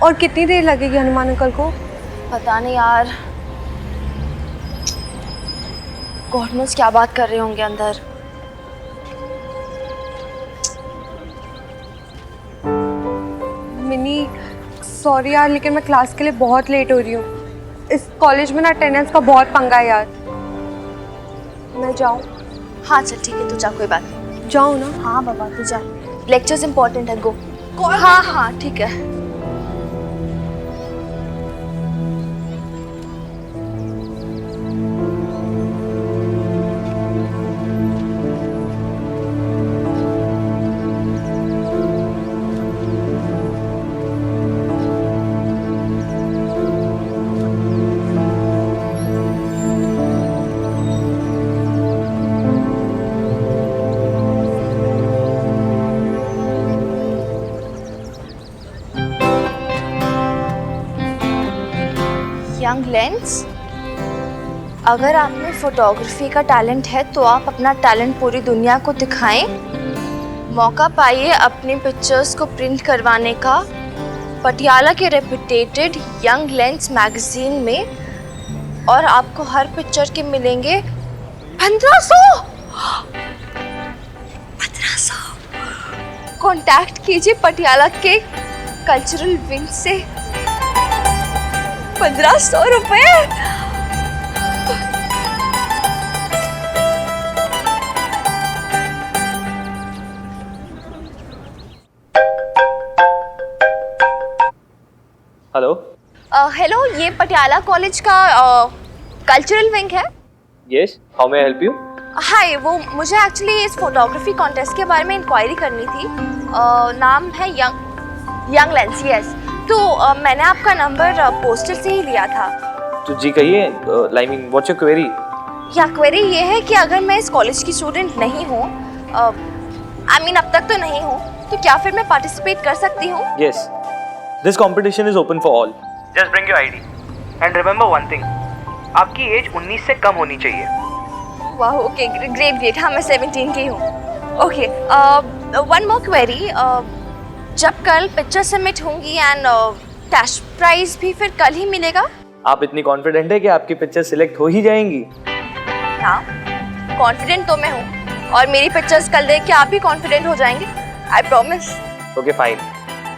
और कितनी देर लगेगी हनुमान अंकल को? पता नहीं यार, गॉड नोस क्या बात कर रहे होंगे अंदर। मिनी सॉरी यार, लेकिन मैं क्लास के लिए बहुत लेट हो रही हूँ। इस कॉलेज में ना अटेंडेंस का बहुत पंगा है यार। मैं जाऊँ? हाँ चल ठीक है, तू जा, कोई बात नहीं। जाऊँ ना? हाँ बाबा तू जा, लेक्चर्स इंपॉर्टेंट है, गो। हाँ हाँ ठीक है। यंग लेंस, अगर आप में फोटोग्राफी का टैलेंट है तो आप अपना टैलेंट पूरी दुनिया को दिखाएं। मौका पाइए अपनी पिक्चर्स को प्रिंट करवाने का पटियाला के रेपुटेटेड यंग लेंस मैगजीन में, और आपको हर पिक्चर के मिलेंगे 1500। कॉन्टैक्ट कीजिए पटियाला के कल्चरल विंग से। 1500 रुपए। हेलो। हेलो, ये पटियाला कॉलेज का कल्चरल विंग है? Yes, how may I help you? Hi, वो मुझे एक्चुअली इस फोटोग्राफी कॉन्टेस्ट के बारे में इंक्वायरी करनी थी। नाम है यंग लेंस। यस, तो मैंने आपका नंबर पोस्टर से ही लिया था। तो जी कहिए, लाइमिंग व्हाट्स योर क्वेरी? या क्वेरी ये है कि अगर मैं इस कॉलेज की स्टूडेंट नहीं हूँ, आई मीन अब तक तो नहीं हूँ, तो क्या फिर मैं पार्टिसिपेट कर सकती हूँ? Yes, this competition is open for all. Just bring your ID and remember one thing, आपकी एज 19 से कम होनी चाहिए। वाह, ओके ग्रेट। हाँ मैं 17 की हूँ। ओके, वन मोर क्वेरी, जब कल पिक्चर सबमिट होंगी एंड कैश प्राइज भी फिर कल ही मिलेगा? आप इतनी कॉन्फिडेंट है कि आपकी पिक्चर सिलेक्ट हो ही जाएंगी? हाँ, कॉन्फिडेंट तो मैं हूँ, और मेरी पिक्चर्स कल देख के आप भी कॉन्फिडेंट हो जाएंगे, आई प्रॉमिस। ओके फाइन,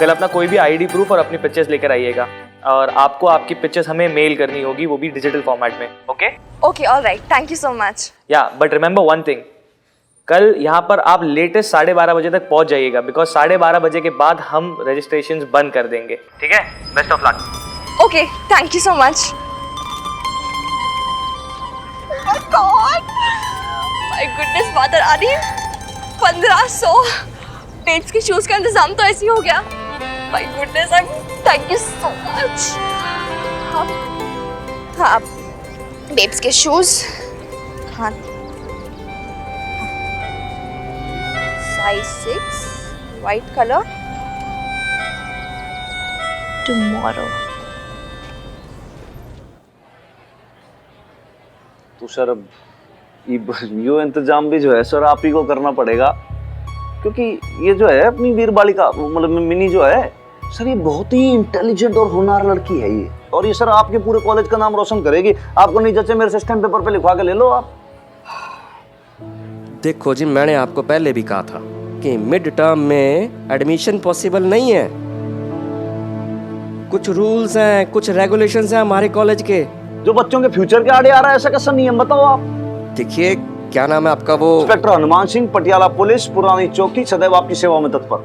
कल अपना कोई भी आईडी प्रूफ और अपनी पिक्चर्स लेकर आइएगा, और आपको आपकी पिक्चर्स हमें मेल करनी होगी, वो भी डिजिटल फॉर्मेट में। Okay alright, thank you so much. या बट रिमेंबर वन थिंग, कल यहाँ पर आप लेटेस्ट 12:30 बजे तक पहुँच जाइएगा, बिकॉज 12:30 बजे के बाद हम रजिस्ट्रेशन बंद कर देंगे। ठीक है, best of luck. Okay, thank you so much. My goodness, बादल आ रही है। 1500 बेब्स के शूज का इंतजाम तो ऐसे ही हो गया। My goodness, thank you so much. हाँ, बेब्स के शूज, हाँ साइज 6, वाइट कलर, टुमारो। तो सर अब यो इंतजाम भी जो है सर आप ही को करना पड़ेगा, क्योंकि ये जो है अपनी वीर बालिका मतलब मिनी जो है सर, ये बहुत ही इंटेलिजेंट और होनहार लड़की है ये, और ये सर आपके पूरे कॉलेज का नाम रोशन करेगी। आपको नहीं जैसे मेरे सिस्टम पेपर पे लिखवा के ले लो आप। देखो जी, मैंने आपको पहले भी कहा था कि मिड टर्म में एडमिशन पॉसिबल नहीं है। कुछ रूल्स हैं, कुछ रेगुलेशंस हैं हमारे कॉलेज के, जो बच्चों के फ्यूचर के आड़े आ रहा है, ऐसा कैसा नियम बताओ आप। देखिए, क्या नाम है आपका? वो इंस्पेक्टर हनुमान सिंह, पटियाला पुलिस, पुरानी चौकी, सदैव आपकी सेवा में तत्पर।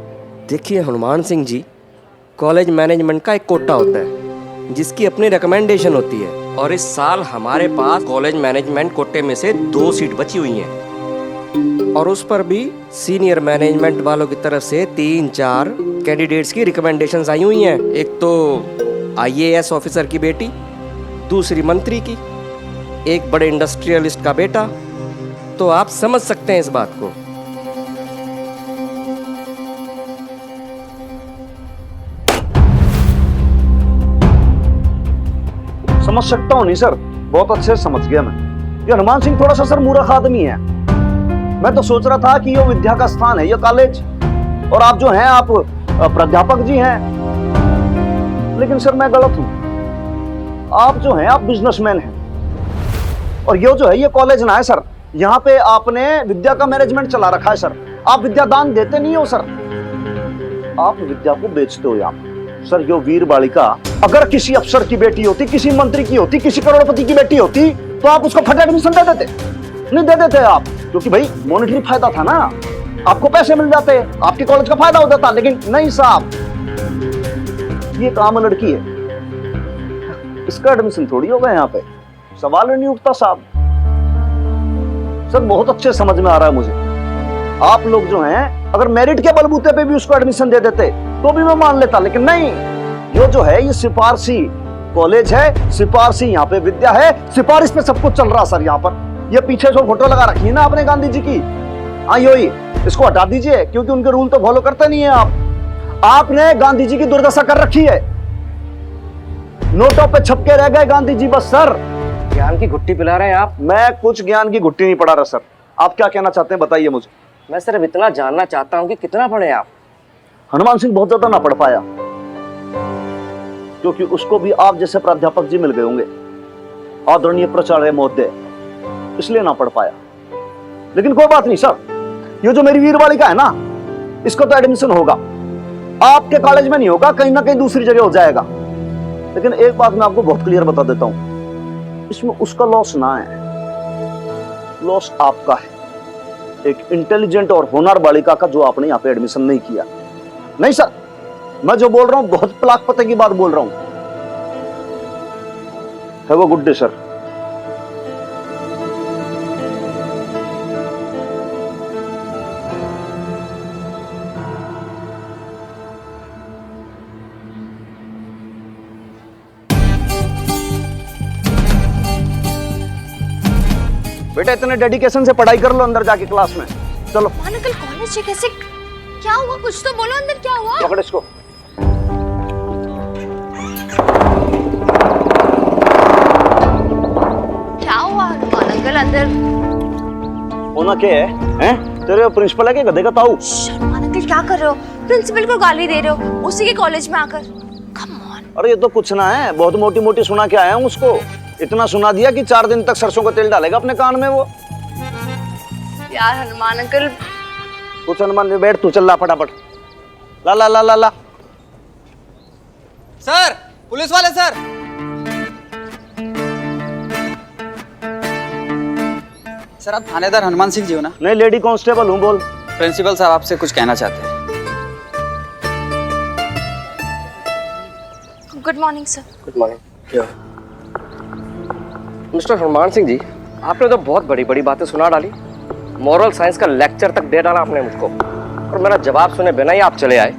देखिए हनुमान सिंह जी, कॉलेज मैनेजमेंट का एक कोटा होता है जिसकी अपनी रिकमेंडेशन होती है, और इस साल हमारे पास कॉलेज मैनेजमेंट कोटे में से 2 सीट बची हुई हैं, और उस पर भी सीनियर मैनेजमेंट वालों की तरफ से 3-4 कैंडिडेट्स की रिकमेंडेशंस आई हुई हैं। एक तो IAS ऑफिसर की बेटी, दूसरी मंत्री की, एक बड़े इंडस्ट्रियलिस्ट का बेटा। तो आप समझ सकते हैं इस बात को। समझ सकता हूँ नहीं सर, बहुत अच्छे से समझ गया मैं। ये हनुमान सिंह थोड़ा सा सर मूर्ख आदमी है। मैं तो सोच रहा था कि ये विद्या का स्थान है ये कॉलेज, और आप जो हैं आप प्राध्यापक जी हैं, लेकिन सर मैं गलत हूं। आप जो हैं आप बिजनेसमैन हैं, और ये जो है ये कॉलेज ना है सर, यहाँ पे आपने विद्या का मैनेजमेंट चला रखा है सर। आप विद्या दान देते नहीं हो सर, आप विद्या को बेचते हो यहाँ पे। सर यो वीर बालिका अगर किसी अफसर की बेटी होती, किसी मंत्री की होती, किसी करोड़पति की बेटी होती, तो आप उसको फट एडमिशन दे देते? नहीं दे देते आप, क्योंकि भाई मॉनेटरी फायदा था ना, आपको पैसे मिल जाते, आपके कॉलेज का फायदा हो जाता। लेकिन नहीं साहब, ये एक आम लड़की है, इसका एडमिशन थोड़ी होगा यहाँ पे, सवाल नहीं उठता साहब। सर बहुत अच्छे समझ में आ रहा है मुझे, आप लोग जो हैं अगर मेरिट के बलबूते पे भी उसको एडमिशन दे देते तो भी मैं मान लेता, लेकिन नहीं, ये जो है ये सिफारसी कॉलेज है, सिफारसी यहाँ पे विद्या है, सिफारिश पे सब कुछ चल रहा सर। यहाँ पर ये पीछे जो फोटो लगा रखी है ना आपने गांधी जी की, हाँ यही, इसको हटा दीजिए, क्योंकि उनके रूल तो फॉलो करते नहीं है आप। आपने गांधी जी की दुर्दशा कर रखी है, नोटों पे छपके रह गए गांधी जी बस सर। ज्ञान की घुट्टी पिला रहे हैं आप। मैं कुछ ज्ञान की घुट्टी नहीं पढ़ा रहा सर, आप क्या कहना चाहते हैं बताइए मुझे। मैं सिर्फ इतना जानना चाहता हूँ कि कितना पढ़े आप। हनुमान सिंह बहुत ज्यादा ना पढ़ पाया, क्योंकि उसको भी आप जैसे प्राध्यापक जी मिल गए होंगे, आदरणीय प्राचार्य महोदय, इसलिए ना पढ़ पाया। लेकिन कोई बात नहीं सर, ये जो मेरी वीर बालिका है ना, इसको तो एडमिशन होगा, आपके कॉलेज में नहीं होगा, कहीं ना कहीं दूसरी जगह हो जाएगा। लेकिन एक बात मैं आपको बहुत क्लियर बता देता हूं, इसमें उसका लॉस ना है, लॉस आपका है, एक इंटेलिजेंट और होनहार बालिका का, जो आपने यहाँ पे एडमिशन नहीं किया। नहीं सर, मैं जो बोल रहा हूं बहुत प्लाक पते की बात बोल रहा हूं। Have a good day sir. बेटा इतने डेडिकेशन से पढ़ाई कर लो अंदर जाके क्लास में, चलो। अंकल कॉलेज कैसे, क्या हुआ, कुछ तो बोलो, अंदर क्या हुआ? पकड़ इसको। क्या हुआ हनुमान अंकल अंदर? होना क्या है? हैं? तेरे प्रिंसिपल है क्या गधे का ताऊ? हनुमान अंकल क्या कर रहे हो? प्रिंसिपल को गाली दे रहे हो उसी के कॉलेज में आकर? Come on. अरे ये तो कुछ ना है, बहुत मोटी मोटी सुना के आया हूँ उसको, इतना सुना दिया कि 4 दिन तक सरसों का तेल डालेगा अपने कान में वो। यार हनुमान अंकल। कुछ हनुमान, बैठ तू, चल ला फटाफट, ला ला ला ला ला। सर, पुलिस वाले सर। सर आप थानेदार हनुमान सिंह जी हो ना? नहीं, लेडी कांस्टेबल हूँ, बोल। प्रिंसिपल साहब आपसे कुछ कहना चाहते हैं। Good morning sir. Good morning. Mister Hanuman Singh ji, आपने तो बहुत बड़ी बड़ी बातें सुना डाली, मॉरल साइंस का लेक्चर तक दे डाला आपने मुझको, और मेरा जवाब सुने बिना ही आप चले आए।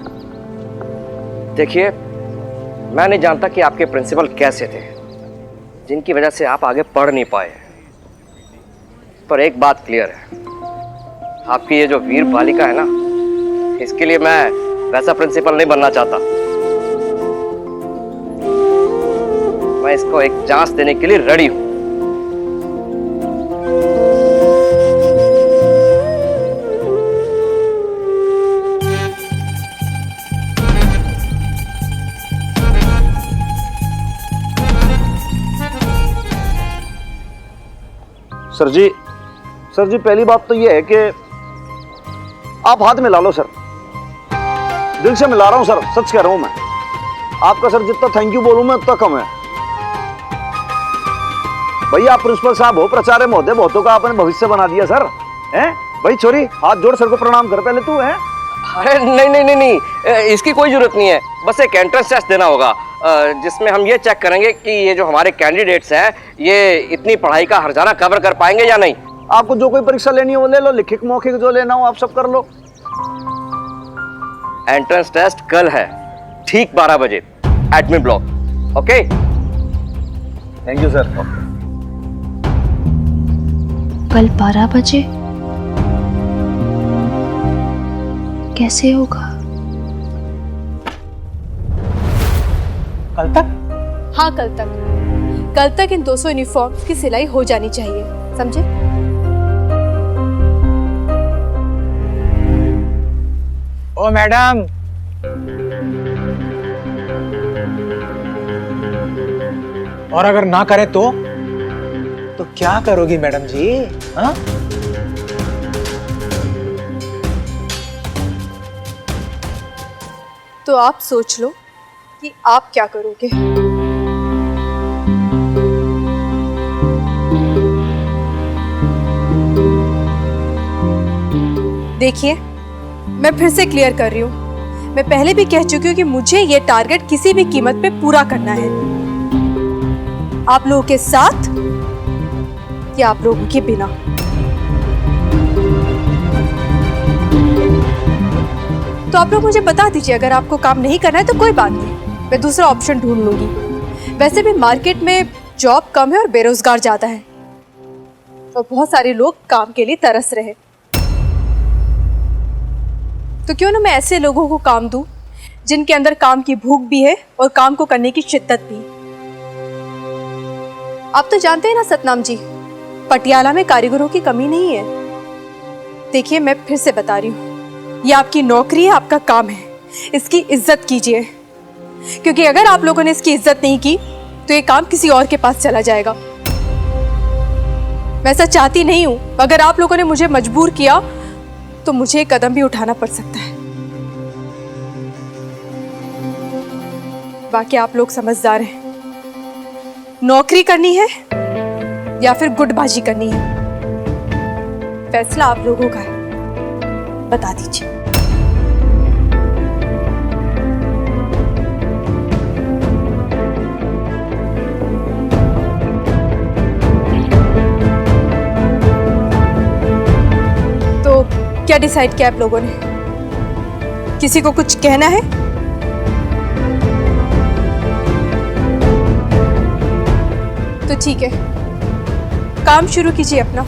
देखिए, मैं नहीं जानता कि आपके प्रिंसिपल कैसे थे, जिनकी वजह से आप आगे पढ़ नहीं पाए, पर एक बात क्लियर है, आपकी ये जो वीर बालिका है ना, इसके लिए मैं वैसा प्रिंसिपल नहीं बनना चाहता। मैं इसको एक चांस देने के लिए रेडी हूं। सर जी, सर जी पहली बात तो ये है कि आप हाथ मिला लो सर, दिल से मिला रहा हूं सर, सच कह रहा हूं मैं। आपका सर जितना थैंक यू बोलूं मैं उतना कम है। भैया आप प्रिंसिपल साहब हो, प्राचार्य महोदय, बहुतों का आपने भविष्य बना दिया सर। हैं भाई छोरी, हाथ जोड़ सर को प्रणाम कर पहले तू। है अरे नहीं नहीं नहीं नहीं, इसकी कोई जरूरत नहीं है, बस एक एंट्रेंस टेस्ट देना होगा, जिसमें हम ये चेक करेंगे कि ये जो हमारे कैंडिडेट्स हैं ये इतनी पढ़ाई का हर्जाना कवर कर पाएंगे या नहीं। आपको जो कोई परीक्षा लेनी हो वो ले लो, लिखित मौखिक जो लेना हो आप सब कर लो। एंट्रेंस टेस्ट कल है, ठीक 12 बजे, admin block. Okay, thank you sir. कल 12 बजे कैसे होगा? कल तक? हाँ कल तक, कल तक इन 200 यूनिफॉर्म्स की सिलाई हो जानी चाहिए, समझे? ओ मैडम, और अगर ना करे तो क्या करोगी मैडम जी? हाँ? तो आप सोच लो कि आप क्या करोगे। देखिए, मैं फिर से क्लियर कर रही हूँ, मैं पहले भी कह चुकी हूँ कि मुझे ये टारगेट किसी भी कीमत पे पूरा करना है, आप लोगों के साथ या आप लोगों के बिना। तो आप लोग मुझे बता दीजिए, अगर आपको काम नहीं करना है तो कोई बात नहीं, मैं दूसरा ऑप्शन ढूंढ लूंगी। वैसे भी मार्केट में जॉब कम है और बेरोजगार ज्यादा है, और बहुत सारे लोग काम के लिए तरस रहे। तो क्यों ना मैं ऐसे लोगों को काम दूं जिनके अंदर काम की भूख भी है और काम को करने की शिद्दत भी। आप तो जानते हैं ना सतनाम जी, पटियाला में कारीगरों की कमी नहीं है। देखिए, मैं फिर से बता रही हूँ, ये आपकी नौकरी है, आपका काम है, इसकी इज्जत कीजिए, क्योंकि अगर आप लोगों ने इसकी इज्जत नहीं की तो ये काम किसी और के पास चला जाएगा। मैं ऐसा चाहती नहीं हूं, अगर आप लोगों ने मुझे मजबूर किया तो मुझे एक कदम भी उठाना पड़ सकता है। बाकी आप लोग समझदार हैं, नौकरी करनी है या फिर गुटबाजी करनी है, फैसला आप लोगों का है, बता दीजिए। तो क्या डिसाइड किया आप लोगों ने? किसी को कुछ कहना है? तो ठीक है, काम शुरू कीजिए अपना।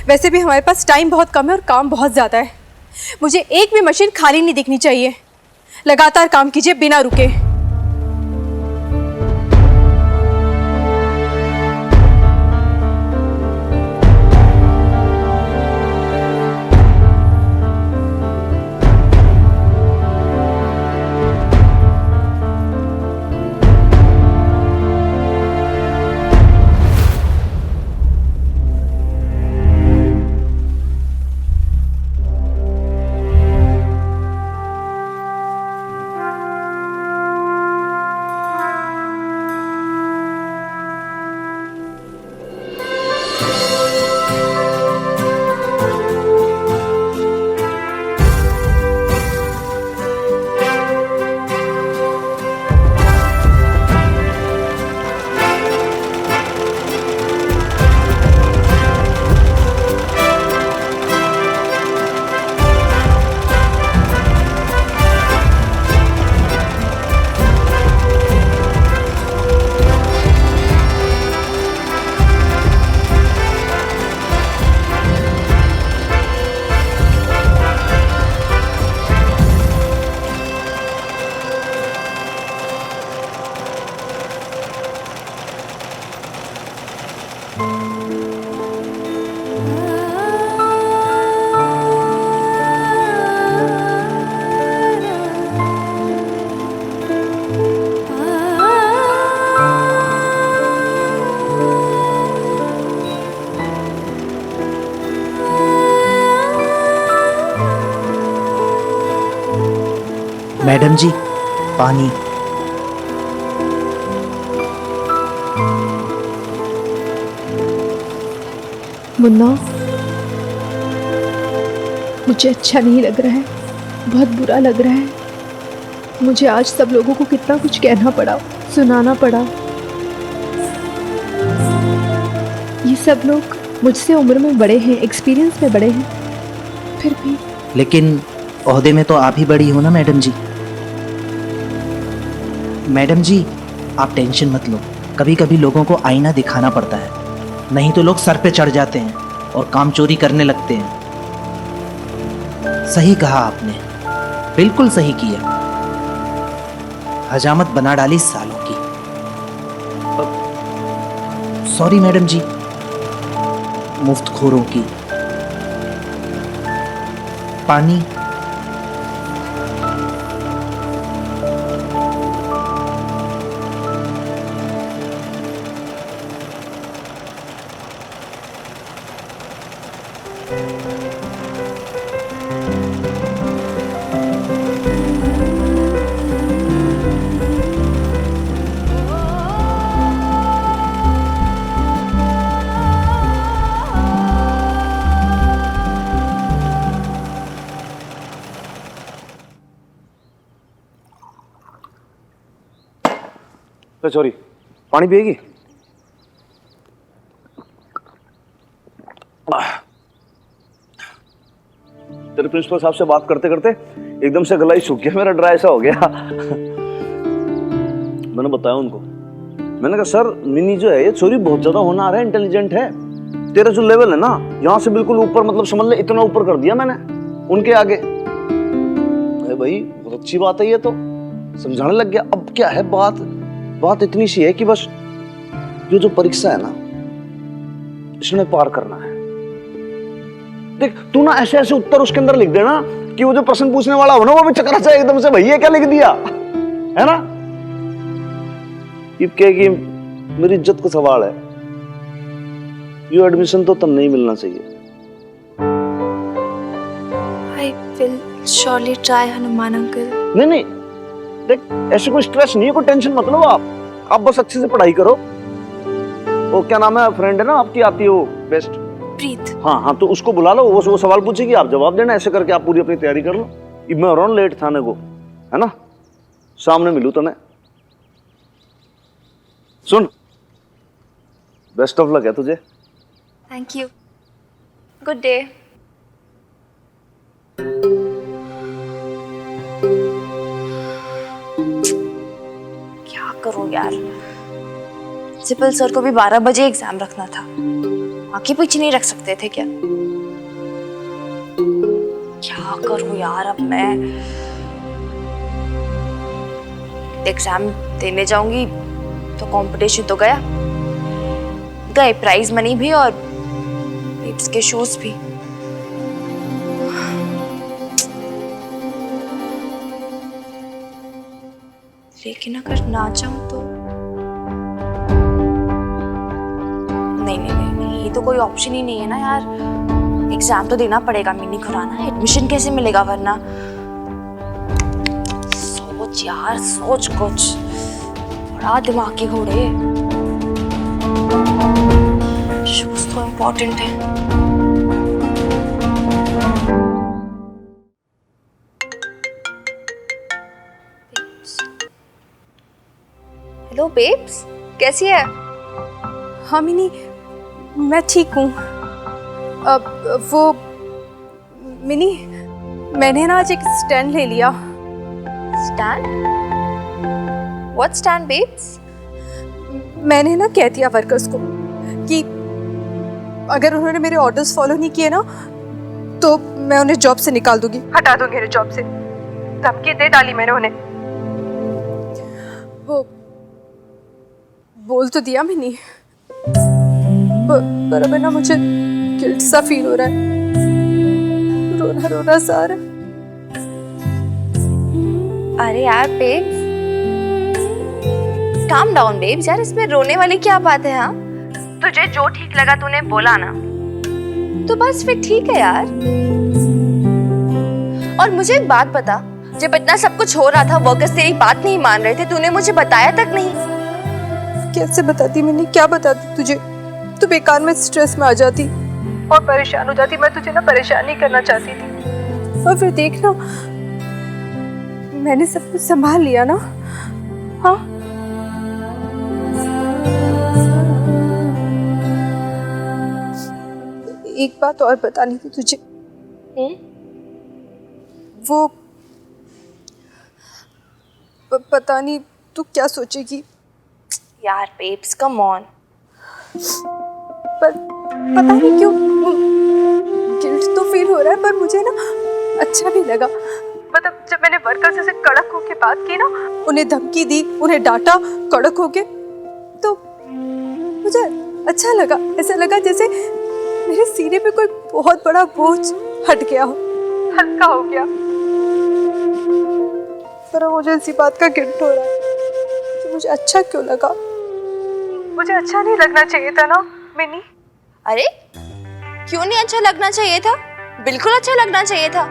वैसे भी हमारे पास टाइम बहुत कम है और काम बहुत ज़्यादा है। मुझे एक भी मशीन खाली नहीं दिखनी चाहिए। लगातार काम कीजिए बिना रुके। मैडम जी, पानी। मुन्ना, मुझे अच्छा नहीं लग रहा है, बहुत बुरा लग रहा है। मुझे आज सब लोगों को कितना कुछ कहना पड़ा, सुनाना पड़ा। ये सब लोग मुझसे उम्र में बड़े हैं, एक्सपीरियंस में बड़े हैं, फिर भी। लेकिन ओहदे में तो आप ही बड़ी हो ना मैडम जी। मैडम जी, आप टेंशन मत लो। कभी कभी लोगों को आईना दिखाना पड़ता है, नहीं तो लोग सर पे चढ़ जाते हैं और काम चोरी करने लगते हैं। सही कहा आपने, बिल्कुल सही किया। हजामत बना डाली सालों की। सॉरी मैडम जी, मुफ्तखोरों की। पानी। तो छोरी पानी पिएगी? तेरे प्रिंसिपल साहब से बात करते करते एकदम से गला ही सूख गया मेरा, ड्राई सा हो गया। मैंने बताया उनको, मैंने कहा सर मिनी जो है ये छोरी बहुत ज्यादा होनहार है, इंटेलिजेंट है। तेरा जो लेवल है ना यहाँ से बिल्कुल ऊपर, मतलब समझ ले इतना ऊपर कर दिया मैंने उनके आगे। अरे भाई बहुत अच्छी बात है ये तो, समझाने लग गया। अब क्या है बात इतनी सी है कि बस जो परीक्षा है ना इसमें पार करना है। देख तू ना ऐसे ऐसे उत्तर उसके अंदर लिख देना कि वो जो प्रश्न पूछने वाला हो ना वो भी चकरा जाए एकदम से, भैया क्या लिख दिया है ना। ये कहेगी मेरी इज्जत का सवाल है, ये एडमिशन तो तब नहीं मिलना चाहिए। I will surely try, Hanuman uncle. नहीं देख ऐसे कोई स्ट्रेस नहीं है, कोई टेंशन मत लो आप बस अच्छे से पढ़ाई करो। वो क्या नाम है फ्रेंड है ना आपकी, आती है वो बेस्ट, प्रीत। हाँ तो उसको बुला लो, वो सवाल पूछेगी आप जवाब देना, ऐसे करके आप पूरी अपनी तैयारी कर लो। मैं हो रहा हूँ लेट थाने को, है ना, सामने मिलूँ तो मैं। सुन बेस्ट ऑफ लक है तुझे। Thank you, good day. क्या करूं यार, प्रिंसिपल सर को भी 12 बजे एग्जाम रखना था, आगे पीछे नहीं रख सकते थे क्या? क्या करूं यार अब मैं, एग्जाम देने जाऊंगी तो कंपटीशन तो गए प्राइज मनी भी और बेब्स के शूज भी। लेकिन अगर ना जाऊं तो नहीं, ये तो कोई ऑप्शन ही नहीं है ना यार। एग्जाम तो देना पड़ेगा मिनी खुराना, एडमिशन कैसे मिलेगा वरना। सोच यार सोच, कुछ बड़ा दिमाग के घोड़े। शूज तो इम्पोर्टेंट है। हेलो बेब्स, कैसी है? हाँ मिनी, मैं ठीक हूँ। अब वो मिनी, मैंने ना आज एक स्टैंड ले लिया। स्टैंड? What stand babes? मैंने ना कह दिया वर्कर्स को कि अगर उन्होंने मेरे ऑर्डर्स फॉलो नहीं किए ना तो मैं उन्हें जॉब से निकाल दूंगी, हटा दूंगी मेरे जॉब से। धमकी दे डाली मैंने उन्हें। वो बोल तो दिया मैंने, पर अब ना मुझे गिल्ट सा फील हो रहा है, रोना सा आ रहा है। अरे यार बेब्स, काम डाउन बेब्स, यार इसमें रोने वाली क्या बात है? हाँ तुझे जो ठीक लगा तूने बोला ना, तो बस फिर ठीक है यार। और मुझे एक बात बता, जब इतना सब कुछ हो रहा था वर्कर्स तेरी बात नहीं मान रहे थे, तूने मुझे बताया तक नहीं। कैसे बताती मैंने, क्या बताती तुझे? तू बेकार में स्ट्रेस में आ जाती और परेशान हो जाती। मैं तुझे ना परेशान नहीं करना चाहती थी, और फिर देखना मैंने सब कुछ संभाल लिया ना। हाँ एक बात और बतानी थी तुझे। वो पता नहीं तू क्या सोचेगी यार बेब्स कम ऑन। पर पता नहीं क्यों गिल्ट तो फील हो रहा है, पर मुझे ना अच्छा भी लगा। मतलब जब मैंने वर्कर्स से कड़क होके बात की ना, उन्हें धमकी दी, उन्हें डांटा कड़क होके, तो मुझे अच्छा लगा। ऐसा लगा जैसे मेरे सीने पे कोई बहुत बड़ा बोझ हट गया हो, हल्का हो गया। पर मुझे इसी बात का गिल्ट हो रहा है कि मुझे अच्छा क्यों लगा। मुझे अच्छा नहीं लगना चाहिए था ना मिनी। अरे क्यों नहीं अच्छा लगना चाहिए था? बिल्कुल अच्छा लगना चाहिए था।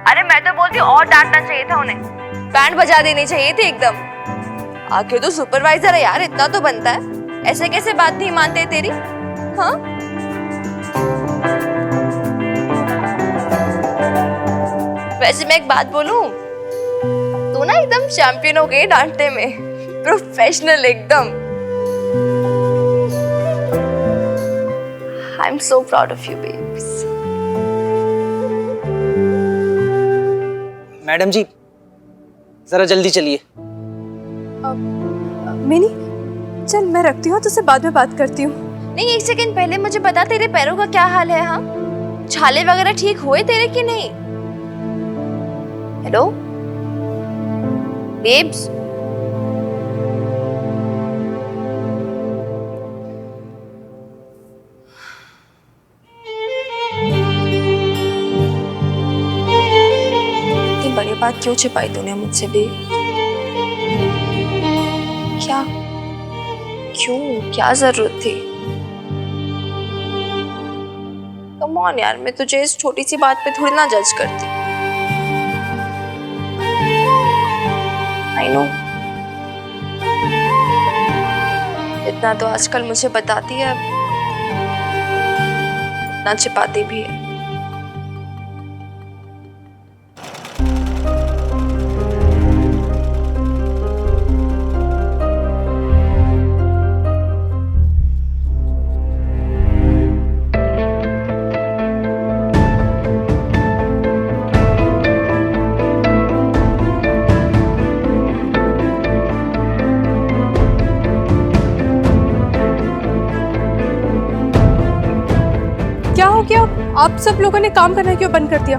अरे मैं तो बोलती और डांटना चाहिए था उन्हें, बैंड बजा देनी चाहिए थी एकदम। आखिर तो सुपरवाइजर है यार, इतना तो बनता है। ऐसे कैसे बात नहीं मानते तेरी? हाँ वैसे मैं एक बात बोलूं, तू ना एकदम चैंपियन हो गई डांटने में। प्रोफेशनल एकदम। I am so proud of you babes. Madam ji जरा जल्दी चलिए। मिनी चल मैं रखती हूँ, तुझसे बाद में बात करती हूँ। नहीं, एक सेकंड पहले मुझे बता, तेरे पैरों का क्या हाल है? हाँ, छाले वगैरह ठीक हुए तेरे कि नहीं? हेलो बेब्स, इतनी बड़ी बात क्यों छिपाई तूने मुझसे भी? क्या, क्यों, क्या जरूरत थी? कम ऑन यार, मैं तुझे इस छोटी सी बात पे थोड़ी ना जज करती। आई नो, इतना तो आजकल मुझे बताती है, इतना छिपाती भी है। क्या हो गया? आप सब लोगों ने काम करना क्यों बंद कर दिया?